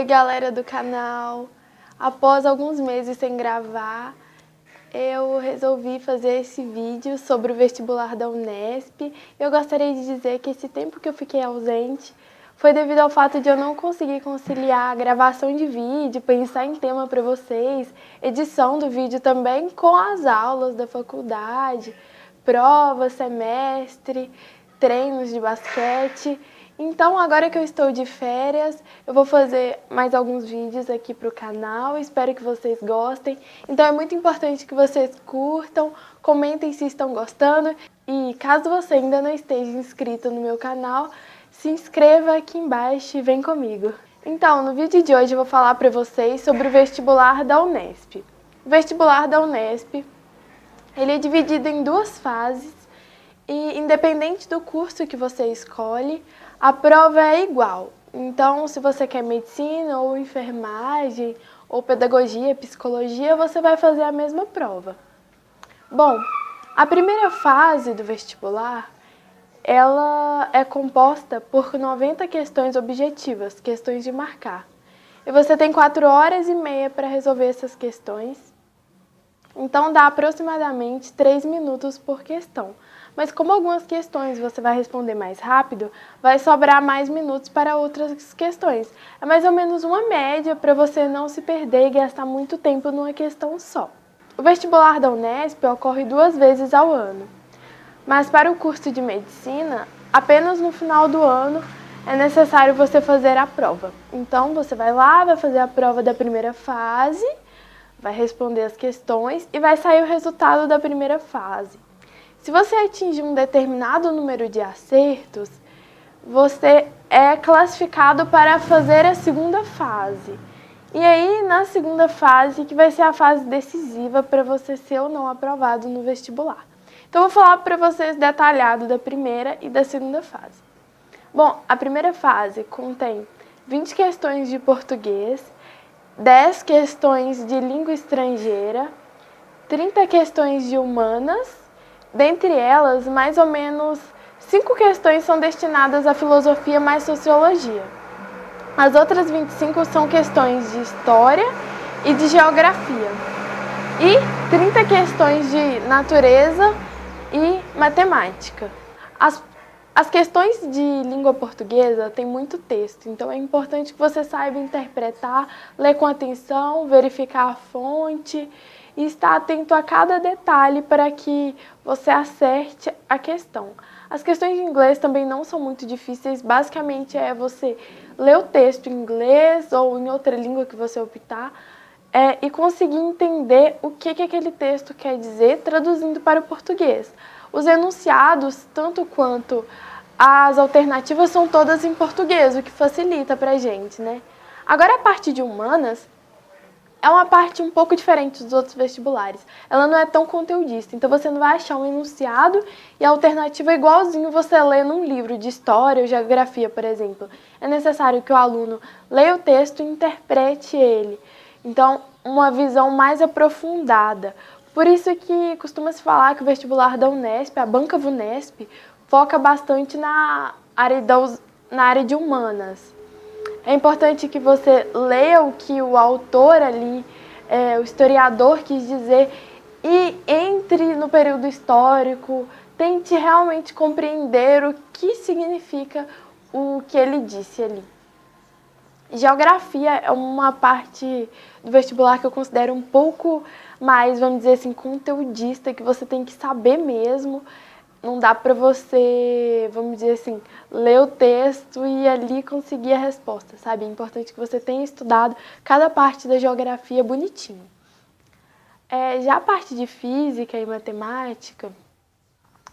galera do canal! Após alguns meses sem gravar, eu resolvi fazer esse vídeo sobre o vestibular da Unesp. Eu gostaria de dizer que esse tempo que eu fiquei ausente foi devido ao fato de eu não conseguir conciliar a gravação de vídeo, pensar em tema para vocês, edição do vídeo também com as aulas da faculdade, prova, semestre, treinos de basquete. Então, agora que eu estou de férias, eu vou fazer mais alguns vídeos aqui para o canal, espero que vocês gostem. Então é muito importante que vocês curtam, comentem se estão gostando e caso você ainda não esteja inscrito no meu canal, se inscreva aqui embaixo e vem comigo. Então, no vídeo de hoje eu vou falar para vocês sobre o vestibular da Unesp. O vestibular da Unesp, ele é dividido em duas fases e independente do curso que você escolhe, a prova é igual. Então, se você quer medicina ou enfermagem ou pedagogia, psicologia, você vai fazer a mesma prova. Bom, a primeira fase do vestibular, ela é composta por 90 questões objetivas, questões de marcar. E você tem 4h30 para resolver essas questões. Então, dá aproximadamente 3 minutos por questão. Mas como algumas questões você vai responder mais rápido, vai sobrar mais minutos para outras questões. É mais ou menos uma média para você não se perder e gastar muito tempo numa questão só. O vestibular da Unesp ocorre 2 vezes ao ano. Mas para o curso de medicina, apenas no final do ano é necessário você fazer a prova. Então, você vai lá, vai fazer a prova da primeira fase, vai responder as questões e vai sair o resultado da primeira fase. Se você atingir um determinado número de acertos, você é classificado para fazer a segunda fase. E aí, na segunda fase, que vai ser a fase decisiva para você ser ou não aprovado no vestibular. Então, eu vou falar para vocês detalhado da primeira e da segunda fase. Bom, a primeira fase contém 20 questões de português, 10 questões de língua estrangeira, 30 questões de humanas. Dentre elas, mais ou menos 5 questões são destinadas à filosofia mais sociologia. As outras 25 são questões de história e de geografia. E 30 questões de natureza e matemática. As questões de língua portuguesa têm muito texto, então é importante que você saiba interpretar, ler com atenção, verificar a fonte e estar atento a cada detalhe para que você acerte a questão. As questões de inglês também não são muito difíceis, basicamente é você ler o texto em inglês ou em outra língua que você optar e conseguir entender o que aquele texto quer dizer, traduzindo para o português. Os enunciados, tanto quanto as alternativas, são todas em português, o que facilita para a gente, né? Agora, a parte de humanas é uma parte um pouco diferente dos outros vestibulares. Ela não é tão conteudista, então você não vai achar um enunciado e a alternativa é igualzinho você lê num livro de história ou geografia, por exemplo. É necessário que o aluno leia o texto e interprete ele. Então, uma visão mais aprofundada. Por isso que costuma-se falar que o vestibular da Unesp, a banca Vunesp, foca bastante na área de humanas. É importante que você leia o que o autor ali, o historiador quis dizer e entre no período histórico, tente realmente compreender o que significa o que ele disse ali. Geografia é uma parte do vestibular que eu considero um pouco mais, vamos dizer assim, conteudista, que você tem que saber mesmo. Não dá para você, vamos dizer assim, ler o texto e ali conseguir a resposta, sabe? É importante que você tenha estudado cada parte da geografia bonitinho. Já a parte de física e matemática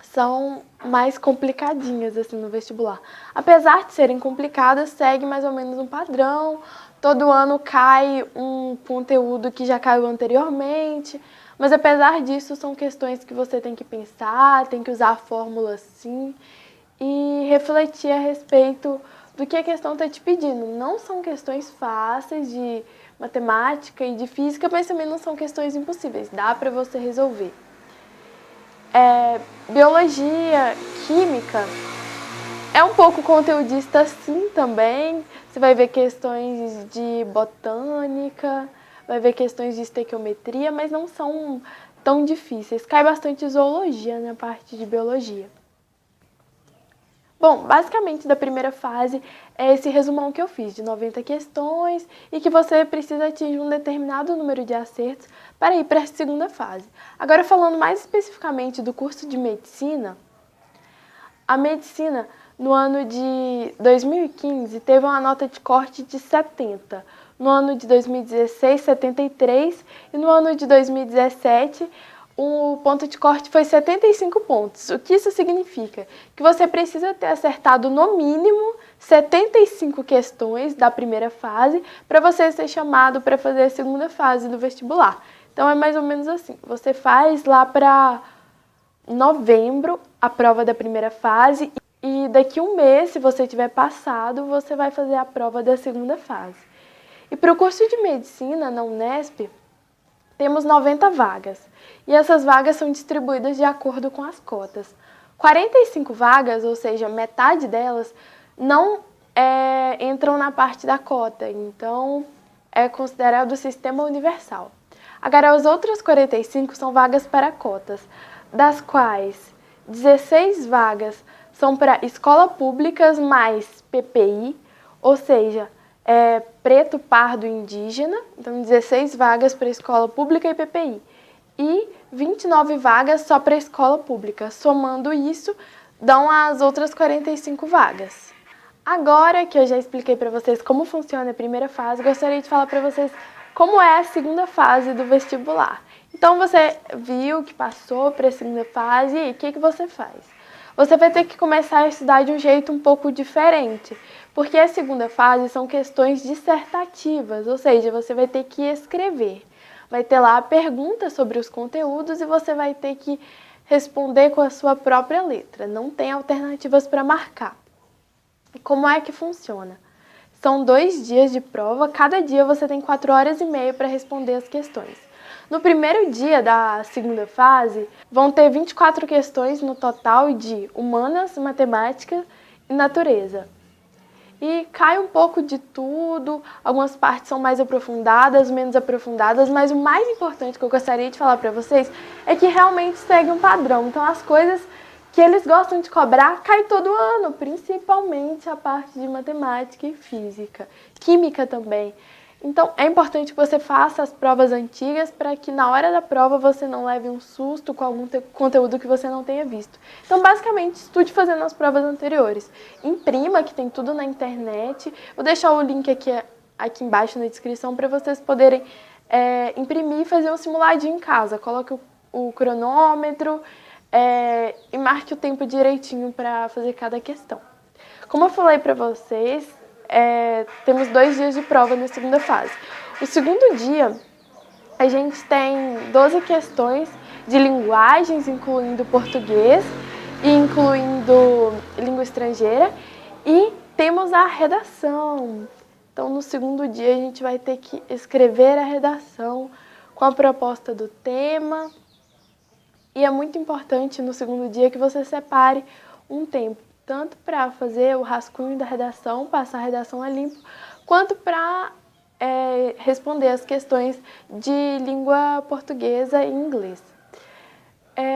são mais complicadinhas assim no vestibular. Apesar de serem complicadas, segue mais ou menos um padrão. Todo ano cai um conteúdo que já caiu anteriormente, mas apesar disso são questões que você tem que pensar, tem que usar a fórmula sim e refletir a respeito do que a questão está te pedindo. Não são questões fáceis de matemática e de física, mas também não são questões impossíveis, dá para você resolver. Biologia, química, É um pouco conteudista sim também, você vai ver questões de botânica, vai ver questões de estequiometria, mas não são tão difíceis. Cai bastante zoologia na parte de biologia. Bom, basicamente da primeira fase é esse resumão que eu fiz, de 90 questões e que você precisa atingir um determinado número de acertos para ir para a segunda fase. Agora falando mais especificamente do curso de medicina, a medicina no ano de 2015 teve uma nota de corte de 70, no ano de 2016 73 e no ano de 2017 o ponto de corte foi 75 pontos. O que isso significa? Que você precisa ter acertado no mínimo 75 questões da primeira fase para você ser chamado para fazer a segunda fase do vestibular. Então é mais ou menos assim, você faz lá para novembro a prova da primeira fase e daqui um mês, se você tiver passado, você vai fazer a prova da segunda fase. E para o curso de medicina na Unesp, temos 90 vagas e essas vagas são distribuídas de acordo com as cotas. 45 vagas, ou seja, metade delas, não entram na parte da cota, então é considerado o sistema universal. Agora, as outras 45 são vagas para cotas, das quais 16 vagas são para escola públicas mais PPI, ou seja, preto, pardo e indígena, então 16 vagas para escola pública e PPI, e 29 vagas só para escola pública. Somando isso, dão as outras 45 vagas. Agora que eu já expliquei para vocês como funciona a primeira fase, gostaria de falar para vocês como é a segunda fase do vestibular. Então você viu que passou para a segunda fase e o que você faz? Você vai ter que começar a estudar de um jeito um pouco diferente, porque a segunda fase são questões dissertativas, ou seja, você vai ter que escrever. Vai ter lá perguntas sobre os conteúdos e você vai ter que responder com a sua própria letra, não tem alternativas para marcar. E como é que funciona? São 2 dias de prova, cada dia você tem 4 horas e meia para responder as questões. No primeiro dia da segunda fase, vão ter 24 questões no total de humanas, matemática e natureza. E cai um pouco de tudo, algumas partes são mais aprofundadas, menos aprofundadas, mas o mais importante que eu gostaria de falar para vocês é que realmente segue um padrão. Então as coisas que eles gostam de cobrar cai todo ano, principalmente a parte de matemática e física, química também. Então, é importante que você faça as provas antigas para que na hora da prova você não leve um susto com algum conteúdo que você não tenha visto. Então, basicamente, estude fazendo as provas anteriores. Imprima, que tem tudo na internet. Vou deixar o link aqui embaixo na descrição para vocês poderem imprimir e fazer um simuladinho em casa. Coloque o cronômetro e marque o tempo direitinho para fazer cada questão. Como eu falei para vocês, temos 2 dias de prova na segunda fase. O segundo dia, a gente tem 12 questões de linguagens, incluindo português e incluindo língua estrangeira, e temos a redação. Então, no segundo dia, a gente vai ter que escrever a redação com a proposta do tema, e é muito importante no segundo dia que você separe um tempo, tanto para fazer o rascunho da redação, passar a redação a limpo, quanto para responder as questões de língua portuguesa e inglês.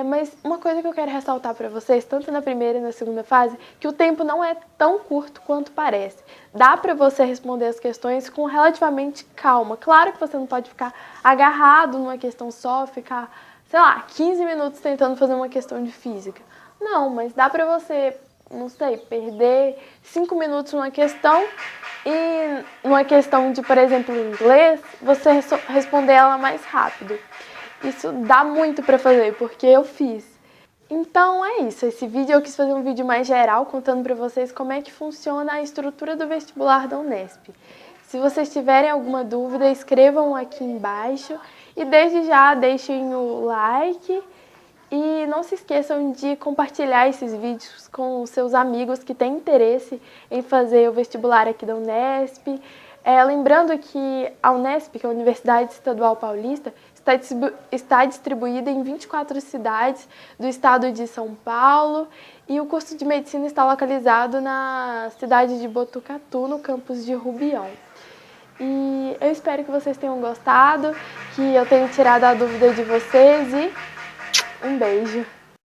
Mas uma coisa que eu quero ressaltar para vocês, tanto na primeira e na segunda fase, que o tempo não é tão curto quanto parece. Dá para você responder as questões com relativamente calma. Claro que você não pode ficar agarrado numa questão só, ficar, sei lá, 15 minutos tentando fazer uma questão de física. Não, mas dá para você, não sei, perder 5 minutos numa questão e numa questão de, por exemplo, inglês, você responder ela mais rápido. Isso dá muito para fazer, porque eu fiz. Então é isso, esse vídeo eu quis fazer um vídeo mais geral, contando para vocês como é que funciona a estrutura do vestibular da Unesp. Se vocês tiverem alguma dúvida, escrevam aqui embaixo e desde já deixem o like. E não se esqueçam de compartilhar esses vídeos com os seus amigos que têm interesse em fazer o vestibular aqui da Unesp. Lembrando que a Unesp, que é a Universidade Estadual Paulista, está está distribuída em 24 cidades do estado de São Paulo e o curso de medicina está localizado na cidade de Botucatu, no campus de Rubião. E eu espero que vocês tenham gostado, que eu tenha tirado a dúvida de vocês e um beijo!